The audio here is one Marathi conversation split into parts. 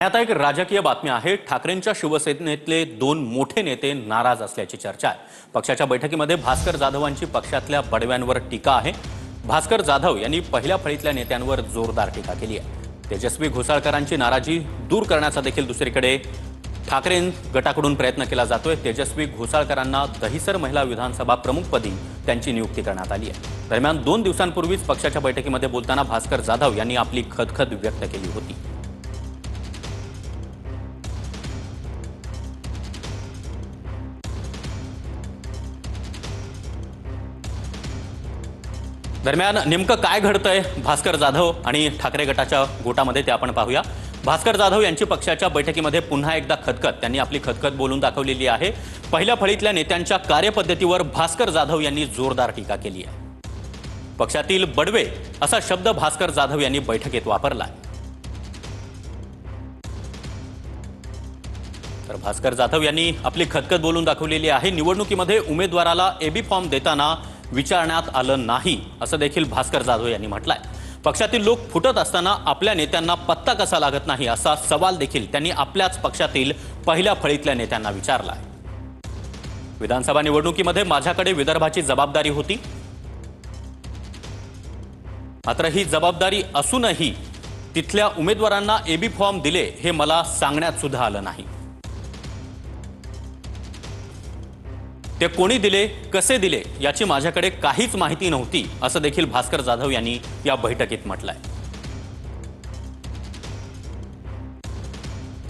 आता एक राजकीय बातमी आहे। ठाकरेंच्या शिवसेनेतले दोन मोठे नेते नाराज असल्याची चर्चा आहे। पक्षाच्या बैठकीमध्ये भास्कर जाधवांची पक्षातल्या बडव्यांवर टीका आहे। भास्कर जाधव यांनी पहिल्या फळीतल्या नेत्यांवर जोरदार टीका केली आहे। तेजस्वी घोसाळकरांची नाराजी दूर करण्याचा देखील दुसरीकडे ठाकरे गटाकडून प्रयत्न केला जातोय। तेजस्वी घोसाळकरांना दहिसर महिला विधानसभा प्रमुखपदी त्यांची नियुक्ती करण्यात आली आहे। दरम्यान 2 दिवसांपूर्वीच पक्षाच्या बैठकीमध्ये बोलताना भास्कर जाधव यांनी आपली खदखद व्यक्त केली होती। दरम्यान नेमकं काय घडतंय भास्कर जाधव आणि ठाकरे गटाच्या गोटामध्ये ते आपण पाहूया। भास्कर जाधव यांची पक्षाच्या बैठकीमध्ये पुन्हा एकदा खदखद त्यांनी आपली खदखद बोलून दाखवलेली आहे। पहिल्या फळीतल्या नेत्यांच्या कार्यपद्धतीवर भास्कर जाधव यांनी जोरदार टीका केली आहे। पक्षातील बडवे असा शब्द भास्कर जाधव यांनी बैठकीत वापरलाय। तर भास्कर जाधव यांनी आपली खदखद बोलून दाखवलेली आहे। निवडणुकीमध्ये उमेदवाराला एबी फॉर्म देताना विचारण्यात आलं नाही असं देखील भास्कर जाधव यांनी म्हटलंय। पक्षातील लोक फुटत असताना आपल्या नेत्यांना पत्ता कसा लागत नाही असा सवाल देखील त्यांनी आपल्याच पक्षातील पहिल्या फळीतल्या नेत्यांना विचारलाय। विधानसभा निवडणुकीमध्ये माझ्याकडे विदर्भाची जबाबदारी होती, मात्र ही जबाबदारी असूनही तिथल्या उमेदवारांना एबी फॉर्म दिले हे मला सांगण्यात सुद्धा आलं नाही। ते कोणी दिले, कसे दिले याची माझ्याकडे काहीच माहिती नव्हती असं देखील भास्कर जाधव यांनी या बैठकीत म्हटलंय।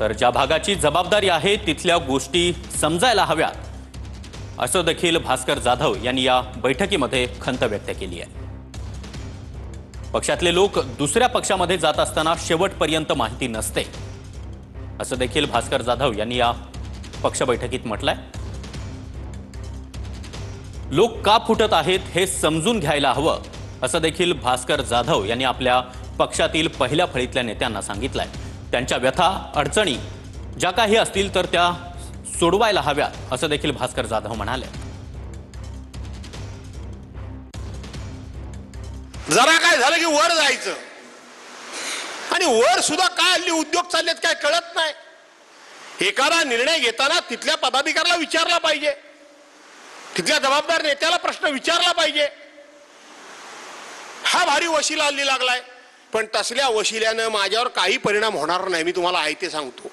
तर ज्या भागाची जबाबदारी आहे तिथल्या गोष्टी समजायला हव्यात असं देखील भास्कर जाधव यांनी या बैठकीमध्ये खंत व्यक्त केली आहे। पक्षातले लोक दुसऱ्या पक्षामध्ये जात असताना शेवटपर्यंत माहिती नसते असं देखील भास्कर जाधव यांनी या पक्ष बैठकीत म्हटलंय। लोक का फुटत आहेत हे समजून घ्यायला हवं असं देखील भास्कर जाधव यांनी आपल्या पक्षातील पहिल्या फळीतल्या नेत्यांना सांगितलंय। त्यांच्या व्यथा अडचणी ज्या काही असतील तर त्या सोडवायला हव्यात असं देखील भास्कर जाधव म्हणाले। जरा काय झालं की वर जायचं आणि वर सुद्धा काय हल्ली उद्योग चाललेत काय कळत नाही। एखादा निर्णय घेताना तिथल्या पदाधिकाऱ्याला विचारला पाहिजे, तिथल्या जबाबदार नेत्याला प्रश्न विचारला पाहिजे। हा भारी वशिला हल्ली लागलाय, पण तसल्या वशिल्यानं माझ्यावर काही परिणाम होणार नाही, मी तुम्हाला आहे ते सांगतो।